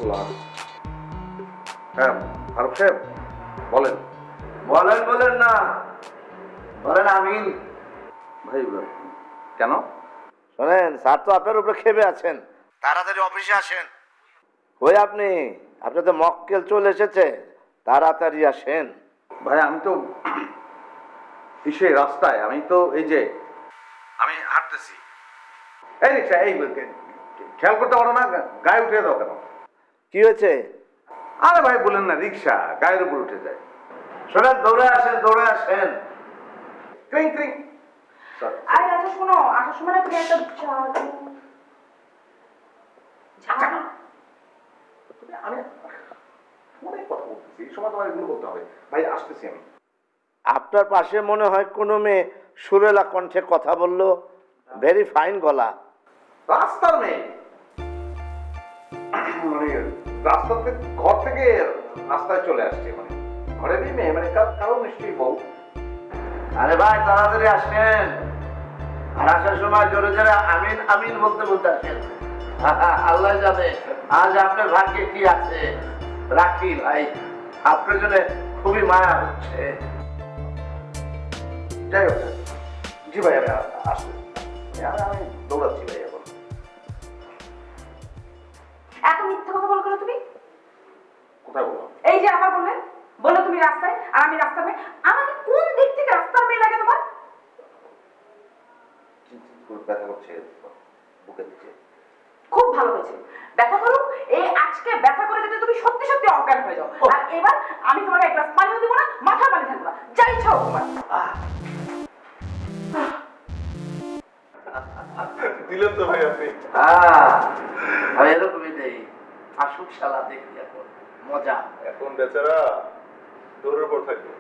রহমতুল্লাহ। হ্যাঁ ফারুক সাহেব বলেন। বলেন বলেন না, বলেন আমিন। ভাই কেন? শোনেন, স্যার তো আপনার উপরে খেপে আছেন, তাড়াতাড়ি অফিসে আসেন। ওই আপনি, আপনার তো মক্কেল চলে এসেছে, তাড়াতাড়ি আসেন। ভাই আমি তো রাস্তায়, আমি তো এই যে আমি হাঁটতেছি। এই রিক্সা, এই খেয়াল করতে পারো না, গায়ে উঠে দাও কেন? কি হয়েছে? আরে ভাই বলেন না, রিক্সা গায়ের উপর উঠে যায়। শোনেন, দৌড়ে আসেন, দৌড়ে আসেন। ক্রিং ক্রিং। আরে আচ্ছা শোনো, আসার সময় না তুমি একটা আমি অনেক কথা বলতেছি, এই সময় তোমার এগুলো বলতে হবে। ভাই আসতেছি আমি। আপনার পাশে মনে হয় কোনো মেয়ে সুরেলা কণ্ঠে কথা বললো, ভেরি ফাইন গলা। রাস্তার মেয়ে মানে রাস্তাতে, ঘর থেকে রাস্তায় চলে আসছে, মানে ঘরেরই মেয়ে, মানে কারো নিশ্চয়ই বউ। আরে ভাই তাড়াতাড়ি আসেন, আর আসার সময় জোরে জোরে আমিন আমিন বলতে বলতে আসেন। আল্লাহ জানে আজ আপনার ভাগ্যে কি আছে। রাখি ভাই, আপনার জন্য খুবই মায়া হচ্ছে। যাই হোক, জি ভাই আমি আসছি, আমি দৌড়াচ্ছি ভাই এখন। এত মিথ্যা কথা বলো কেন তুমি? কোথায় বললাম? এই যে আবার বললে, বললো তুমি রাস্তায় আর আমি রাস্তার মেয়ে। আমাকে কোন দিক থেকে রাস্তার মেয়ে লাগে তোমার? ব্যথা করছে বুকের দিকে। খুব ভালো হয়েছে, ব্যথা করো। এই আজকে ব্যথা করে যদি তুমি সত্যি সত্যি অজ্ঞান হয়ে যাও, আর এবার আমি তোমাকে এক গ্লাস পানিও দিব না, মাথায় পানি থাকবো না, যা ইচ্ছা হোক তোমার। দিলেন তো ভাই আপনি। আমি এরকমই দেই, আসুক শালা দেখি এখন মজা। এখন বেচারা দৌড়ের উপর থাকবে।